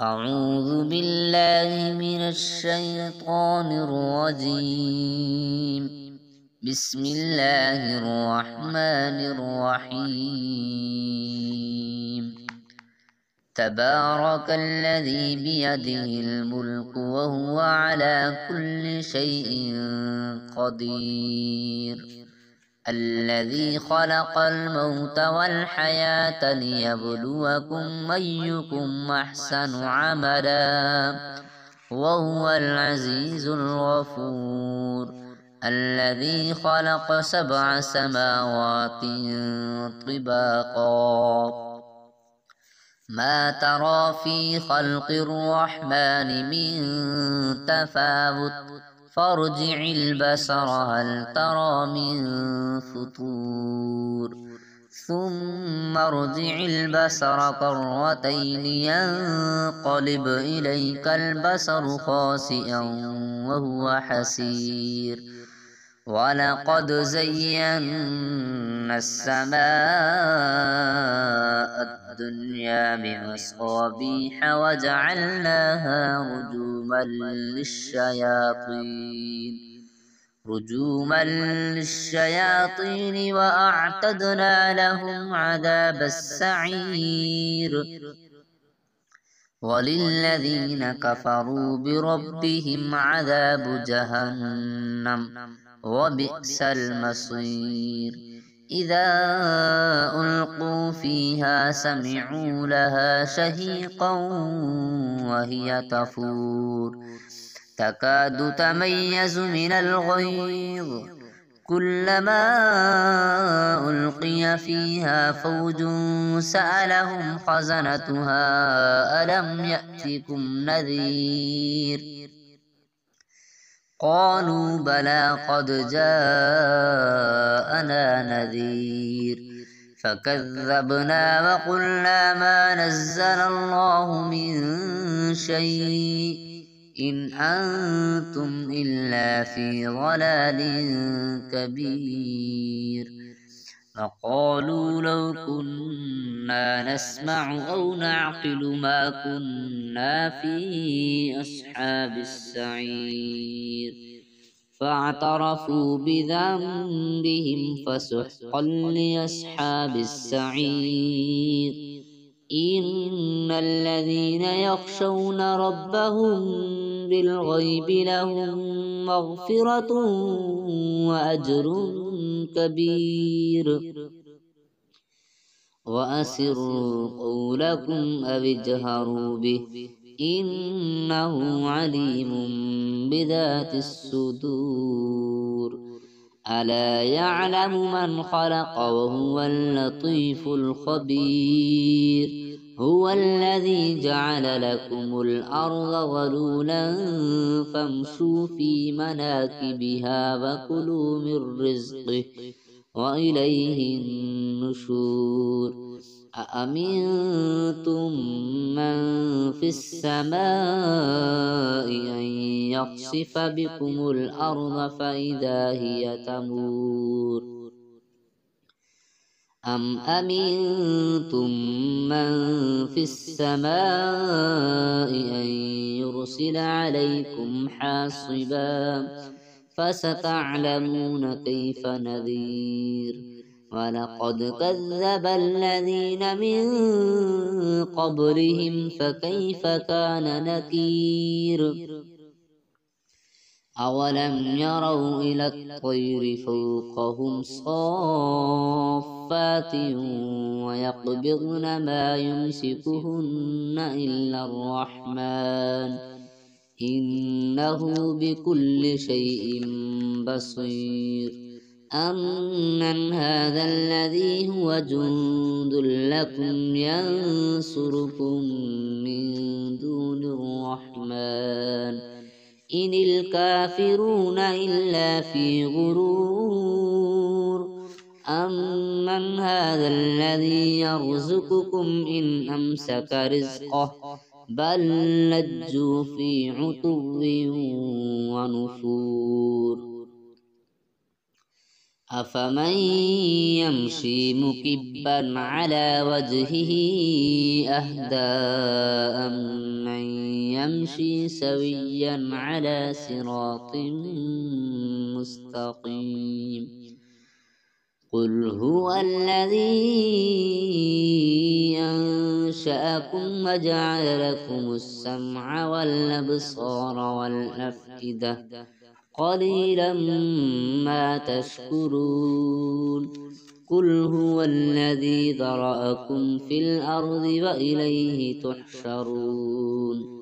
أعوذ بالله من الشيطان الرجيم. بسم الله الرحمن الرحيم. تبارك الذي بيده الملك وهو على كل شيء قدير. الذي خلق الموت والحياة ليبلوكم أيكم أحسن عملا وهو العزيز الغفور. الذي خلق 7 سماوات طباقا ما ترى في خلق الرحمن من تفاوت فارجع البصر هل ترى من فطور ثم ارجع البصر كرتين ينقلب إليك البصر خاسئا وهو حسير. ولقد زينا السماء الدنيا بمصابيح وجعلناها رجوما للشياطين وأعتدنا لهم عذاب السعير. وللذين كفروا بربهم عذاب جهنم وبئس المصير. إذا ألقوا فيها سمعوا لها شهيقا وهي تفور تكاد تميز من الغيظ كلما ألقي فيها فوج سألهم خزنتها ألم يأتكم نذير قالوا بلى قد جاءنا نذير فكذبنا وقلنا ما نزل الله من شيء إن أنتم إلا في ضلال كبير. فقالوا لو كنا نسمع أو نعقل ما كنا في أصحاب السعير. فاعترفوا بذنبهم فسحقا لأصحاب السعير. إن الذين يخشون ربهم بالغيب لهم مغفرة وأجر كبير. وأسروا قولكم أو اجهروا به إنه عليم بذات الصدور. ألا يعلم من خلق وهو اللطيف الخبير. هو الذي جعل لكم الأرض ذلولا فامشوا في مناكبها وكلوا من رزقه وإليه النشور. أأمنتم من في السماء أن يخسف بكم الأرض فإذا هي تمور أم أمنتم من في السماء أن يرسل عليكم حاصبا فستعلمون كيف نذير. ولقد كذب الذين من قبلهم فكيف كان نكير. أولم يروا إلى الطير فوقهم صافات ويقبضن ما يمسكهن إلا الرحمن إنه بكل شيء بصير. أمن هذا الذي هو جند لكم ينصركم من دون الرحمن إن الكافرون إلا في غرور. أمن هذا الذي يرزقكم إن أمسك رزقه بل لجوا في عتو ونفور. أفمن يمشي مكبا على وجهه أهدى أمن يمشي سويا على صراط مستقيم قل هو الذي أنشأكم وجعل لكم السمع والأبصار والأفئدة قليلا ما تشكرون قل هو الذي ذرأكم في الأرض وإليه تحشرون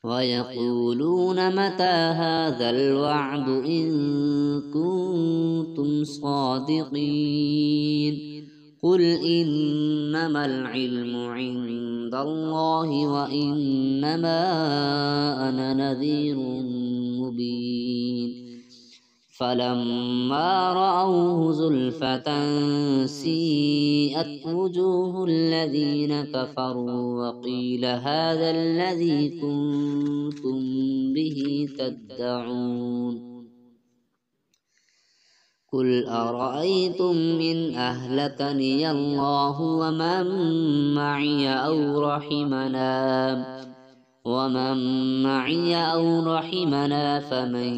ويقولون متى هذا الوعد إن كنتم صادقين قل إنما العلم عند الله وإنما أنا نذير مبين فلما رأوه زلفة سيئت وجوه الذين كفروا وقيل هذا الذي كنتم به تدعون قل أرأيتم إن أهلكني الله ومن معي أو رحمنا فمن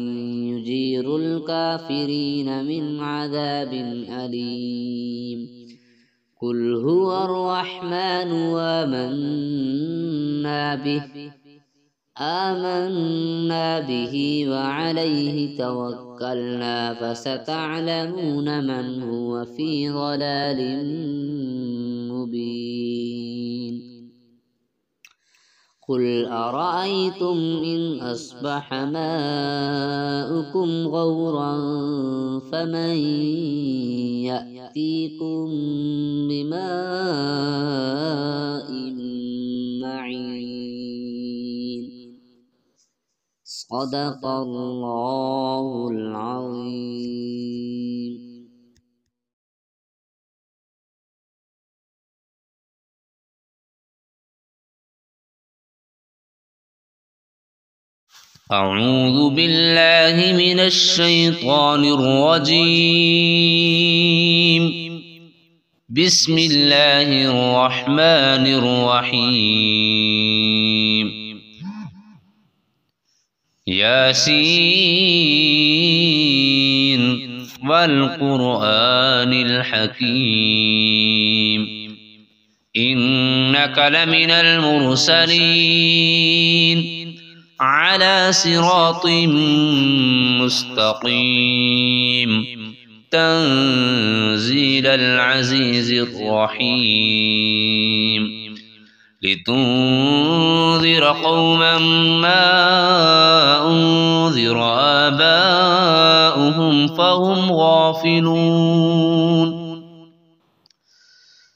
يجير الكافرين من عذاب أليم قل هو الرحمن آمنا به وعليه توكلنا فستعلمون من هو في ضلال مبين قل أرأيتم إن أصبح ماؤكم غورا فمن يأتيكم بماء معين صدق الله العظيم. أعوذ بالله من الشيطان الرجيم. بسم الله الرحمن الرحيم. ياسين والقرآن الحكيم إنك لمن المرسلين على صراط مستقيم تنزيل العزيز الرحيم لتنذر قوما ما أنذر آباؤهم فهم غافلون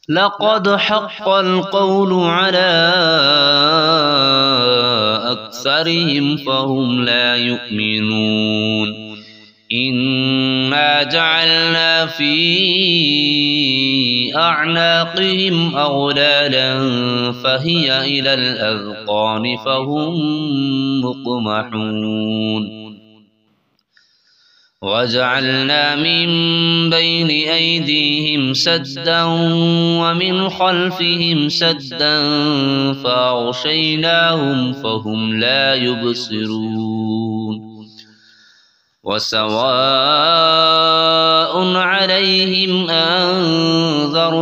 لقد حق القول على أكثرهم فهم لا يؤمنون إنا جعلنا في أعناقهم أغلالا فهي إلى الأذقان فهم مقمحون وجعلنا من بين أيديهم سدا ومن خلفهم سدا فأغشيناهم فهم لا يبصرون وسواء عليهم أنذرتهم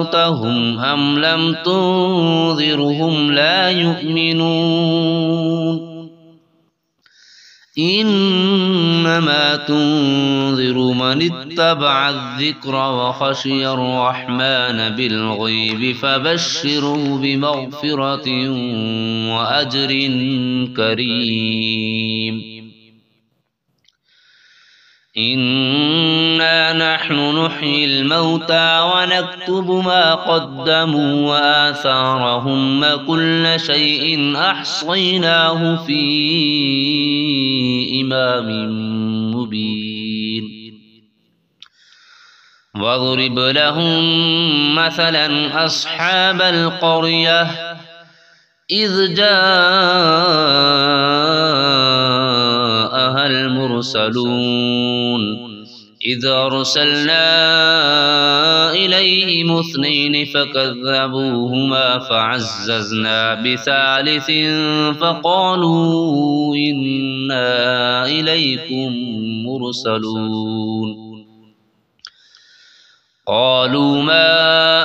أم لم تنذرهم لا يؤمنون إنما تنذر من اتبع الذكر وخشي الرحمن بالغيب فبشره بمغفرة وأجر كريم إنا نحن نحيي الموتى ونكتب ما قدموا وآثارهم وكل شيء أحصيناه في إمام مبين واضرب لهم مثلا أصحاب القرية إذ جاءها المرسلون إذ أرسلنا إليهم اثنين فكذبوهما فعززنا بثالث فقالوا إنا إليكم مرسلون قالوا ما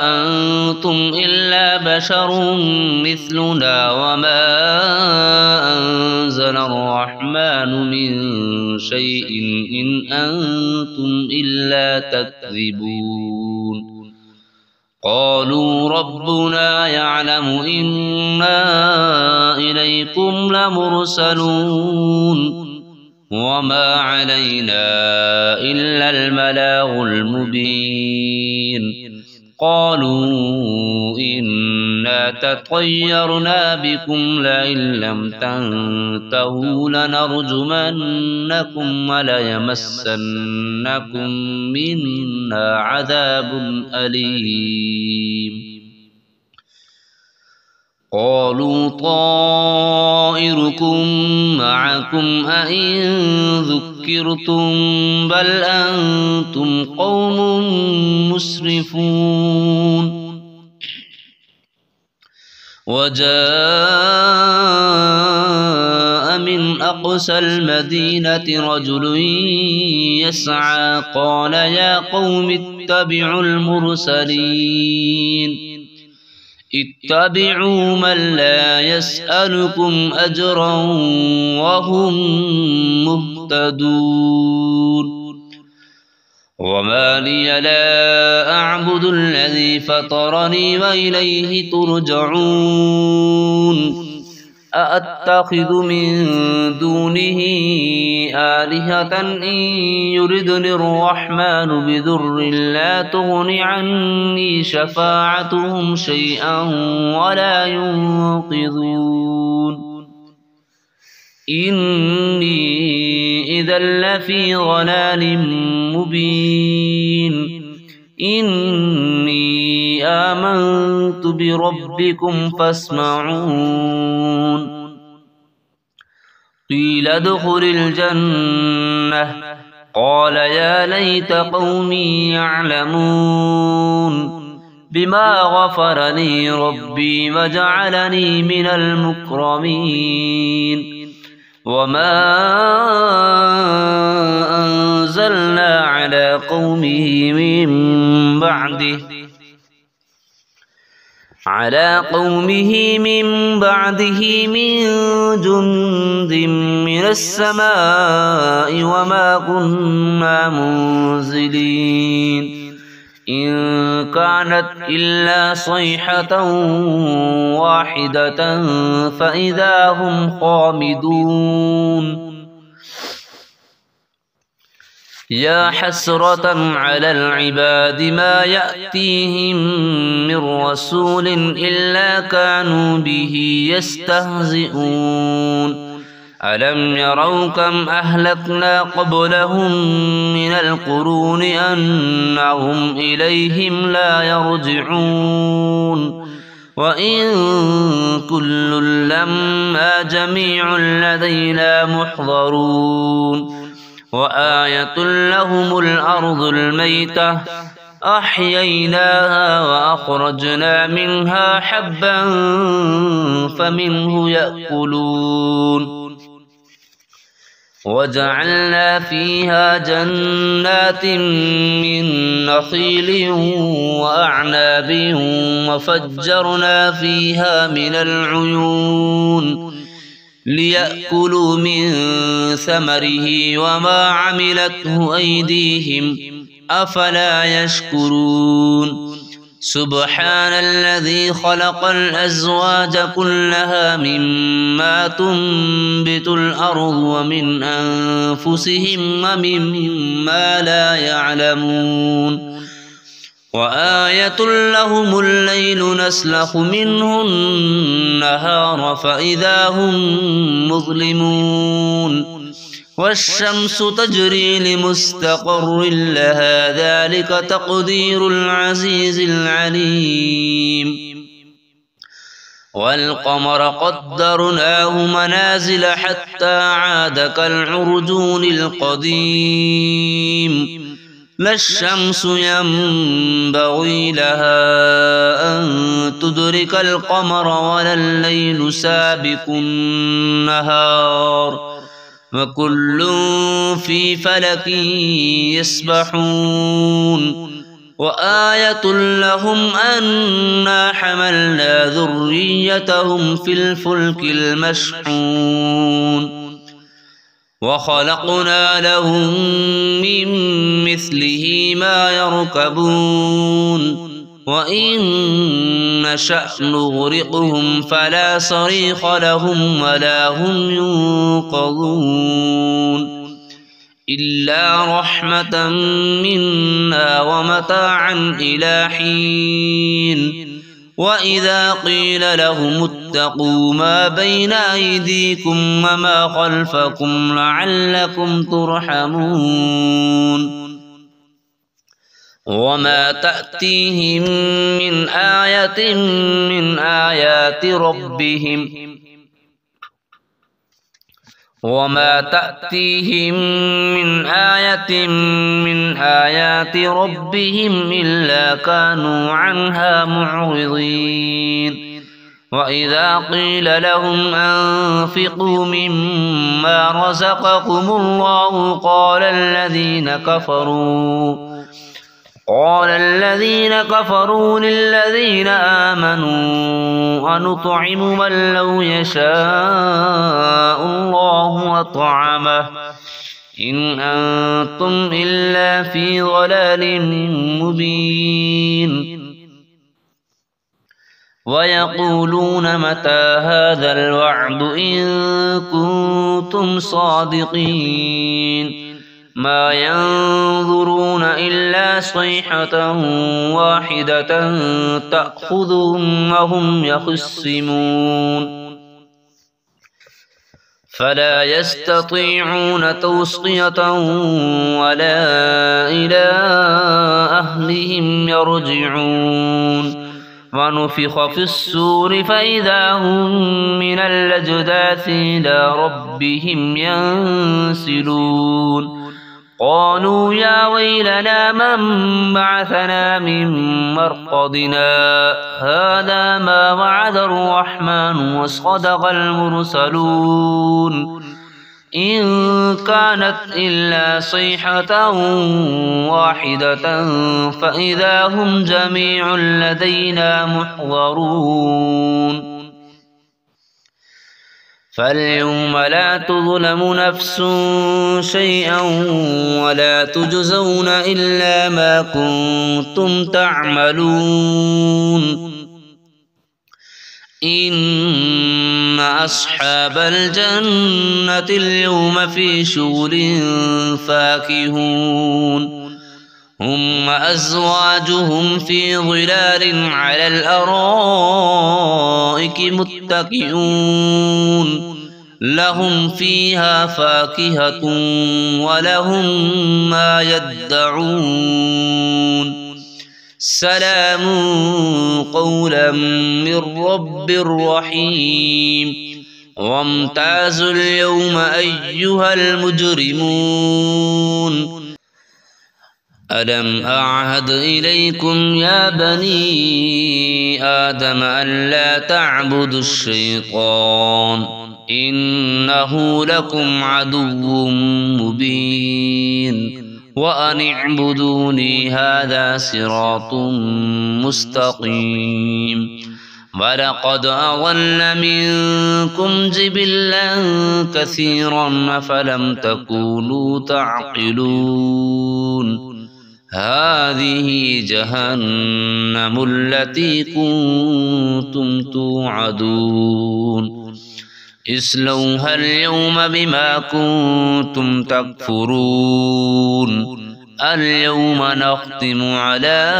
أنتم إلا بشر مثلنا وما أنزل الرحمن من شيء إن أنتم إلا تكذبون قالوا ربنا يعلم إنا إليكم لمرسلون وما علينا إلا البلاغ المبين قالوا إنا تطيرنا بكم لئن لم تنتهوا لنرجمنكم وليمسنكم منا عذاب أليم قالوا طائركم معكم أئن ذكرتم بل أنتم قوم مسرفون وجاء من أقصى المدينة رجل يسعى قال يا قوم اتبعوا المرسلين اتبعوا من لا يسألكم أجرا وهم مهتدون وما لي لا أعبد الذي فطرني وإليه ترجعون أأتخذ من دونه آلهة إن يردني الرحمن بضر لا تغن عني شفاعتهم شيئا ولا ينقذون إني إذا لفي ضلال مبين إني آمنت بربكم فاسمعون قيل ادخل الجنة قال يا ليت قومي يعلمون بما غفر لي ربي وجعلني من المكرمين وما أنزلنا على قومه من بعده من جند من السماء وما كنا منزلين إن كانت إلا صيحة واحدة فإذا هم خامدون يا حسرة على العباد ما يأتيهم من رسول إلا كانوا به يستهزئون ألم يروا كم أهلكنا قبلهم من القرون أنهم إليهم لا يرجعون وإن كل لما جميع لدينا محضرون وآية لهم الأرض الميتة أحييناها وأخرجنا منها حبا فمنه يأكلون وجعلنا فيها جنات من نخيل وأعناب وفجرنا فيها من العيون ليأكلوا من ثمره وما عملته أيديهم أفلا يشكرون سبحان الذي خلق الأزواج كلها مما تنبت الأرض ومن أنفسهم ومما لا يعلمون وآية لهم الليل نسلخ منه النهار فإذا هم مظلمون والشمس تجري لمستقر لها ذلك تقدير العزيز العليم والقمر قدرناه منازل حتى عاد كالعرجون القديم لا الشمس ينبغي لها أن تدرك القمر ولا الليل سابق النهار وكل في فلك يسبحون وآية لهم أنا حملنا ذريتهم في الفلك المشحون وخلقنا لهم من مثله ما يركبون وإن نشأ نغرقهم فلا صريخ لهم ولا هم ينقذون إلا رحمة منا ومتاعا إلى حين وإذا قيل لهم اتقوا ما بين أيديكم وما خلفكم لعلكم ترحمون وما تأتيهم من آية من آيات ربهم وما تأتيهم من آية من آيات ربهم إلا كانوا عنها معرضين وإذا قيل لهم أنفقوا مما رزقكم الله قال الذين كفروا للذين آمنوا أنطعم من لو يشاء الله وطعمه إن أنتم إلا في ضلال مبين ويقولون متى هذا الوعد إن كنتم صادقين ما ينظرون إلا صيحة واحدة تأخذهم وهم يخصمون فلا يستطيعون توصية ولا إلى أهلهم يرجعون ونفخ في السور فإذا هم من الأجداث إلى ربهم ينسلون قالوا يا ويلنا من بعثنا من مرقدنا هذا ما وعد الرحمن وصدق المرسلون إن كانت إلا صيحة واحدة فإذا هم جميع لدينا محضرون فاليوم لا تظلم نفس شيئا ولا تجزون إلا ما كنتم تعملون إن أصحاب الجنة اليوم في شغل فاكهون هم وأزواجهم في ظلال على الأرائك متكئون لهم فيها فاكهة ولهم ما يدعون سلام قولا من رب رحيم وامتازوا اليوم أيها المجرمون ألم أعهد إليكم يا بني آدم ألا تعبدوا الشيطان إنه لكم عدو مبين وأن اعبدوني هذا صراط مستقيم ولقد أضل منكم جبلا كثيرا فلم تكونوا تعقلون هذه جهنم التي كنتم توعدون اصلوها اليوم بما كنتم تكفرون اليوم نختم على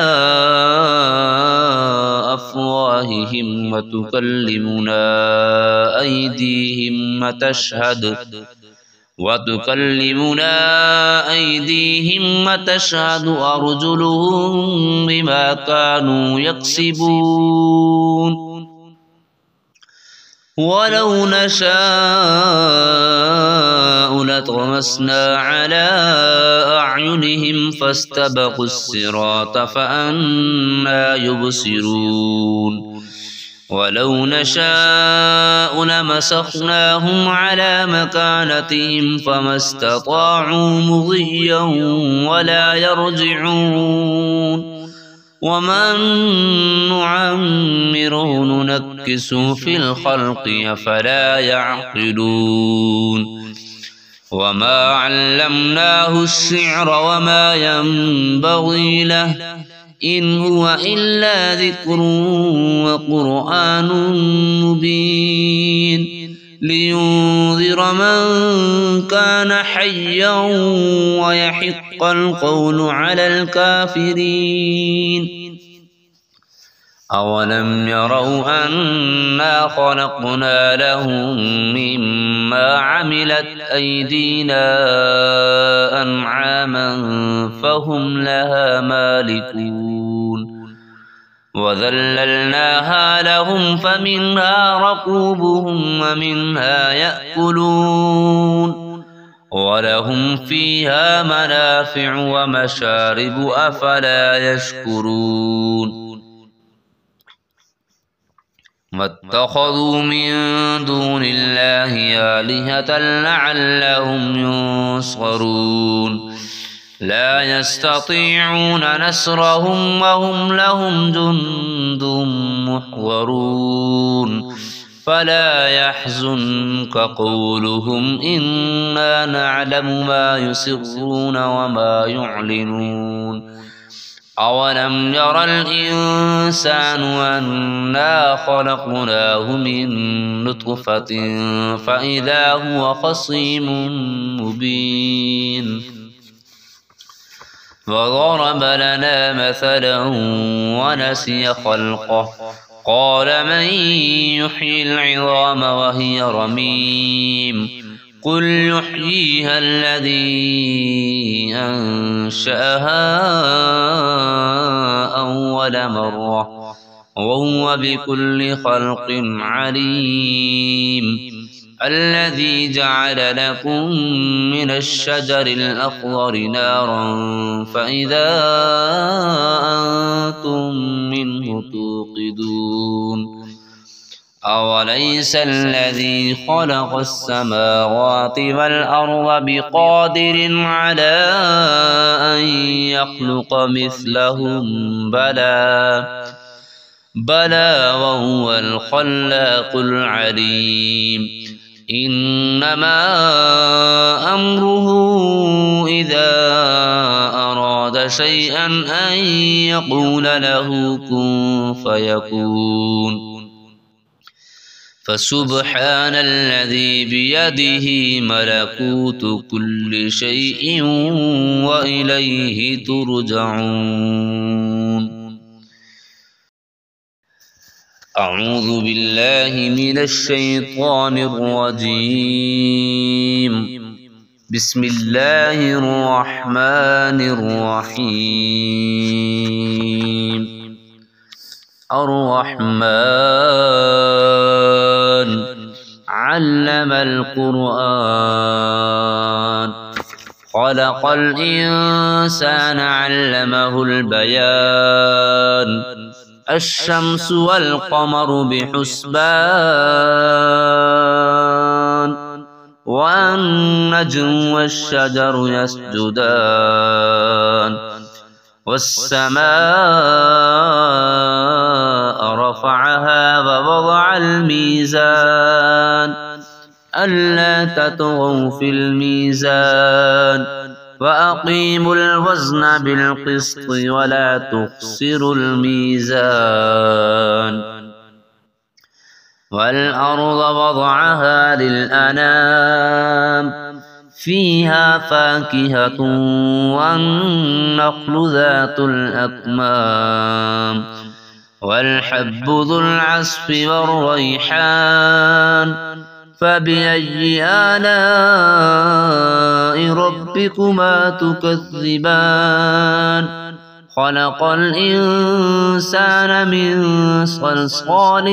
أفواههم وتكلمنا أيديهم وتشهد أرجلهم بما كانوا يكسبون ولو نشاء لطمسنا على أعينهم فاستبقوا الصراط فأنى يبصرون ولو نشاء لمسخناهم على مكانتهم فما استطاعوا مضيا ولا يرجعون ومن نعمره ننكسه في الخلق أفلا يعقلون وما علمناه الشعر وما ينبغي له إن هو إلا ذكر وقرآن مبين لينذر من كان حيا ويحق القول على الكافرين أولم يروا أنا خلقنا لهم مما عملت أيدينا أنعاما فهم لها مالكون وذللناها لهم فمنها ركوبهم ومنها يأكلون ولهم فيها منافع ومشارب أفلا يشكرون واتخذوا من دون الله آلهة لعلهم ينصرون لا يستطيعون نصرهم وهم لهم جند محضرون فلا يحزنك قولهم إنا نعلم ما يسرون وما يعلنون أولم ير الإنسان أنا خلقناه من نطفة فإذا هو خصيم مبين وضرب لنا مثلا ونسي خلقه قال من يحيي العظام وهي رميم قل يحييها الذي أنشأها أول مرة وهو بكل خلق عليم الذي جعل لكم من الشجر الأخضر نارا فإذا أنتم منه توقدون أوليس الذي خلق السماوات والأرض بقادر على أن يخلق مثلهم بلى وهو الخلاق العليم إنما أمره إذا أراد شيئا أن يقول له كن فيكون فسبحان الذي بيده ملكوت كل شيء وإليه ترجعون أعوذ بالله من الشيطان الرجيم بسم الله الرحمن الرحيم الرحمن علم القرآن خلق الإنسان علمه البيان الشمس والقمر بحسبان والنجم والشجر يسجدان والسماء رفعها ووضع الميزان ألا تطغوا في الميزان وأقيموا الوزن بالقسط ولا تخسروا الميزان والأرض وضعها للأنام فيها فاكهة والنخل ذات الأكمام والحب ذو العصف والريحان فبأي آلاء ربكما تكذبان خلق الإنسان من صلصال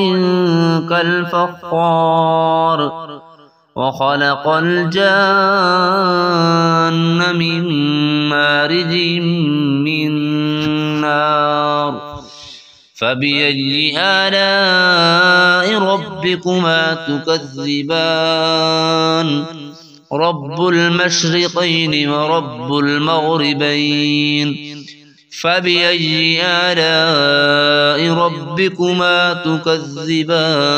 كالفخار وخلق الجان من مارج من نار فبأي آلاء ربكما تكذبان رب المشرقين ورب المغربين فبأي آلاء ربكما تكذبان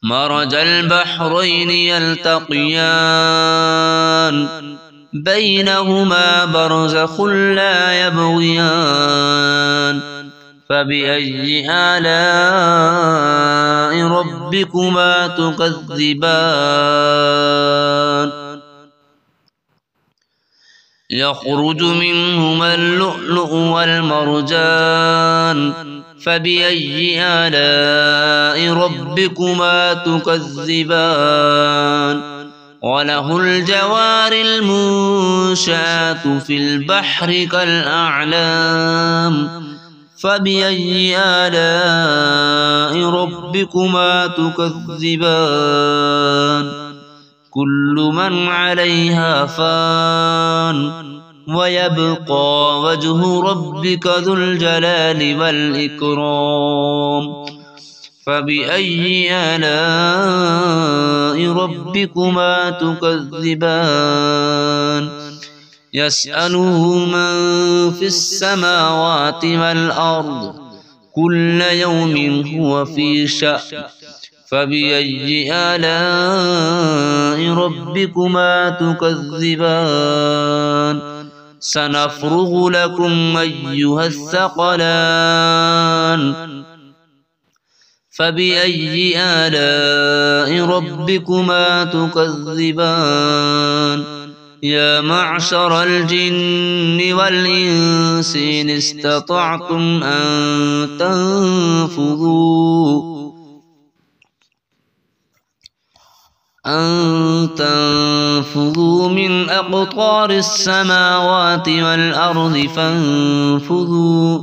مرج البحرين يلتقيان بينهما برزخ لا يبغيان فبأي آلاء ربكما تكذبان يخرج منهما اللؤلؤ والمرجان فبأي آلاء ربكما تكذبان وله الجوار المنشآت في البحر كالأعلام فبأي آلاء ربكما تكذبان كل من عليها فان ويبقى وجه ربك ذو الجلال والإكرام فبأي آلاء ربكما تكذبان يسأله من في السماوات والأرض كل يوم هو في شأن فبأي آلاء ربكما تكذبان سنفرغ لكم أيها الثقلان فبأي آلاء ربكما تكذبان يا معشر الجن والإنس إن استطعتم أن تنفذوا من أقطار السماوات والأرض فانفذوا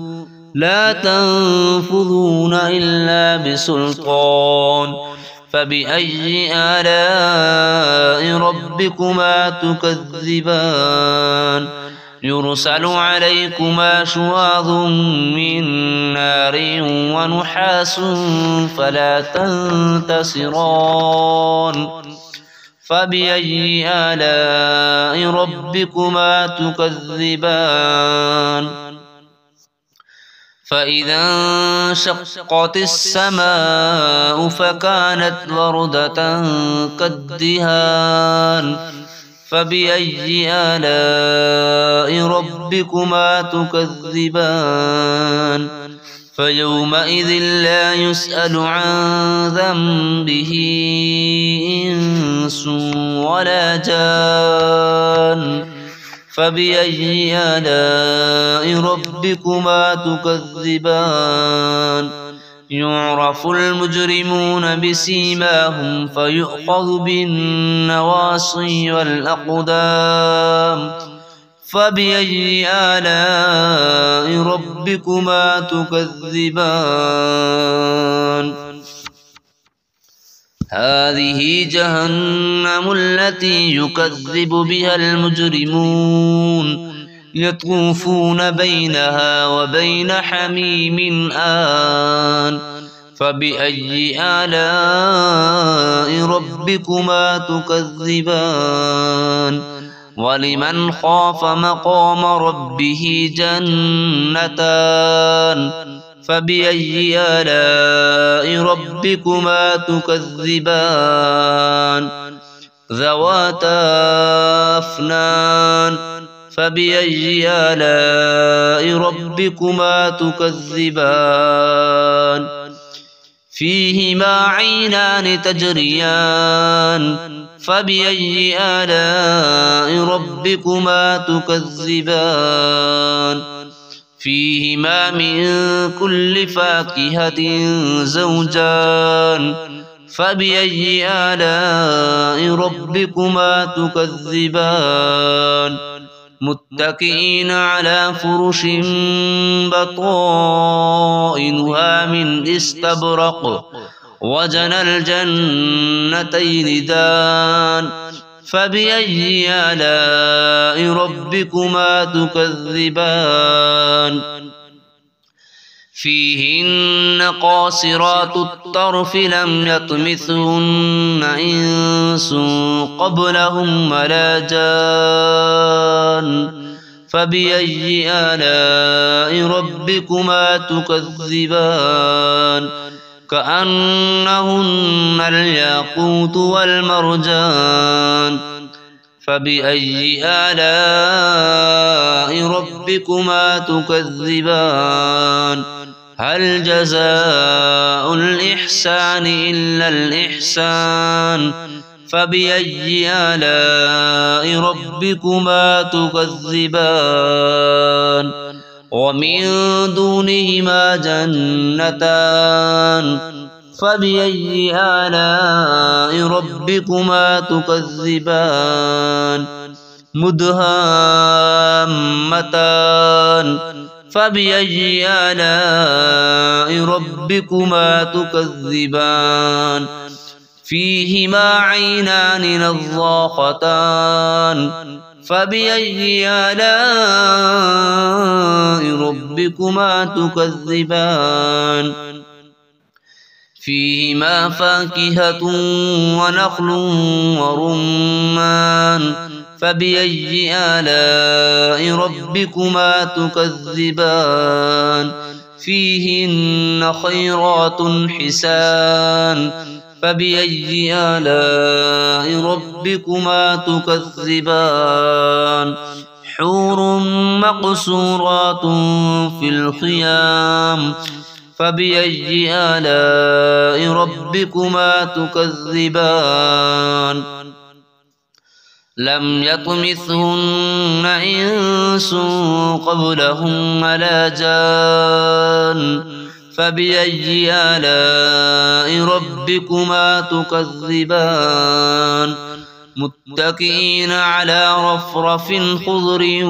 لا تنفذون إلا بسلطان فبأي آلاء ربكما تكذبان يرسل عليكما شواظ من نار ونحاس فلا تنتصران فبأي آلاء ربكما تكذبان فإذا انشقت السماء فكانت وردة كالدهان فبأي آلاء ربكما تكذبان فيومئذ لا يسأل عن ذنبه إنس ولا جان فبأي آلاء ربكما تكذبان يعرف المجرمون بسيماهم فيؤخذ بالنواصي والأقدام فبأي آلاء ربكما تكذبان هذه جهنم التي يكذب بها المجرمون يطوفون بينها وبين حميم آن فبأي آلاء ربكما تكذبان ولمن خاف مقام ربه جنتان فبأي آلاء ربكما تكذبان ذواتا أفنان فبأي آلاء ربكما تكذبان فيهما عينان تجريان فبأي آلاء ربكما تكذبان فيهما من كل فاكهة زوجان فبأي آلاء ربكما تكذبان متكئين على فرش بطائنها من استبرق وجنى الجنتين دان فبأي آلاء ربكما تكذبان فيهن قاصرات الطرف لم يطمثهن إنس قبلهم ولا جان فبأي آلاء ربكما تكذبان كأنهن الياقوت والمرجان فبأي آلاء ربكما تكذبان هل جزاء الإحسان إلا الإحسان فبأي آلاء ربكما تكذبان ومن دونهما جنتان فبأي آلاء ربكما تكذبان مدهامتان فبأي آلاء ربكما تكذبان فيهما عينان نضاختان فبأي آلاء ربكما تكذبان فيهما فاكهة ونخل ورمان فبأي آلاء ربكما تكذبان فيهن خيرات حسان فبأي آلاء ربكما تكذبان حور مقصورات في الخيام فبأي آلاء ربكما تكذبان لم يطمثهن إنس قبلهم ولا جان فبأي آلاء ربكما تكذبان متكئين على رفرف خضر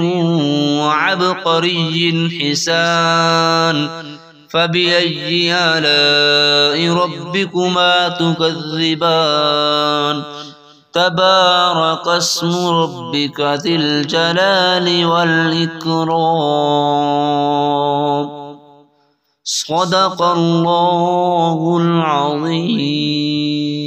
وعبقري حسان فبأي آلاء ربكما تكذبان تبارك اسم ربك ذي الجلال والإكرام صدق الله العظيم.